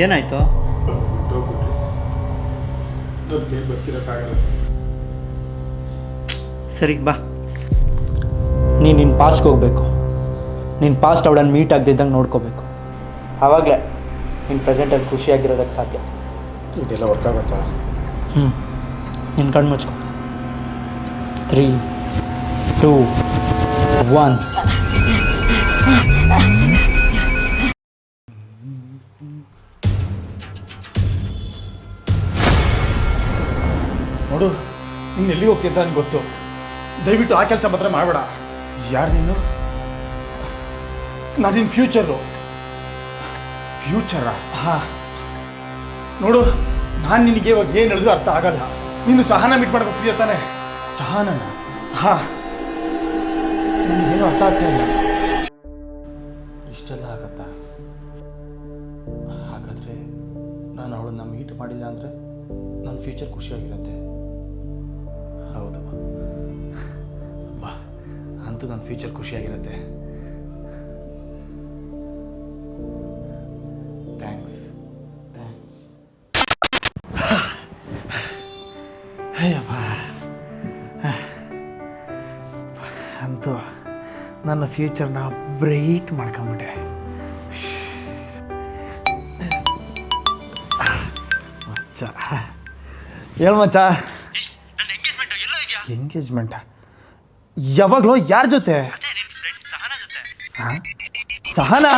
ಏನಾಯಿತು? ಬರ್ತಿರೋಕ್ಕಾಗಲ್ಲ. ಸರಿ ಬಾ. ನೀನು ನಿನ್ನ ಪಾಸ್ಟ್ಗೆ ಹೋಗಬೇಕು. ನಿನ್ನ ಪಾಸ್ಟ್ ಅವಳನ್ನು ಮೀಟ್ ಆಗದಿದ್ದಂಗೆ ನೋಡ್ಕೋಬೇಕು. ಆವಾಗಲೇ ನಿನ್ನ ಪ್ರೆಸೆಂಟಲ್ಲಿ ಖುಷಿಯಾಗಿರೋದಕ್ಕೆ ಸಾಧ್ಯ. ಇದೆಲ್ಲ ವರ್ಕ್ ಆಗುತ್ತಾ? ನಿನ್ನ ಕಣ್ಣು ಮುಚ್ಕೊ. 3, 2, 1. ನೋಡು, ನೀನು ಎಲ್ಲಿಗೆ ಹೋಗ್ತೀಯ ಅಂತ ನನಗೆ ಗೊತ್ತು. ದಯವಿಟ್ಟು ಆ ಕೆಲಸ ಮಾತ್ರ ಮಾಡಬೇಡ. ಯಾರು ನೀನು? ನಾನು ನಿನ್ನ ಫ್ಯೂಚರು. ಫ್ಯೂಚರಾ? ಹಾಂ. ನೋಡು, ನಾನು ನಿನಗೆ ಇವಾಗ ಏನು ಹೇಳಿದ್ರು ಅರ್ಥ ಆಗಲ್ಲ. ನೀನು ಸಹನ ಮೀಟ್ ಮಾಡಕ್ಕೆ ಹೋಗ್ತೀಯ ತಾನೆ? ಸಹನನ? ಹಾಂ. ನನಗೇನು ಅರ್ಥ ಆಗ್ತಾ ಇಲ್ಲ. ಇಷ್ಟೆಲ್ಲ ಆಗತ್ತಾ? ಹಾಗಾದರೆ ನಾನು ಅವಳನ್ನು ಮೀಟ್ ಮಾಡಿಲ್ಲ ಅಂದರೆ ನನ್ನ ಫ್ಯೂಚರ್ ಖುಷಿಯಾಗಿರುತ್ತೆ. ಹೌದು ಬಾ, ಅಂತೂ ನನ್ನ ಫ್ಯೂಚರ್ ಖುಷಿಯಾಗಿರುತ್ತೆ. ಥ್ಯಾಂಕ್ಸ್. ಅಯ್ಯಪ್ಪ, ಅಂತೂ ನನ್ನ ಫ್ಯೂಚರ್ನ ಬ್ರೈಟ್ ಮಾಡ್ಕೊಂಬಿಟ್ಟೆ. ಮಚ್ಚ ಹೇಳು ಮಚ್ಚ. ಎಂಗೇಜ್ಮೆಂಟ? ಯಾವಾಗಲೂ ಯಾರ ಜೊತೆ? ಹಾಂ, ಸಹನಾ?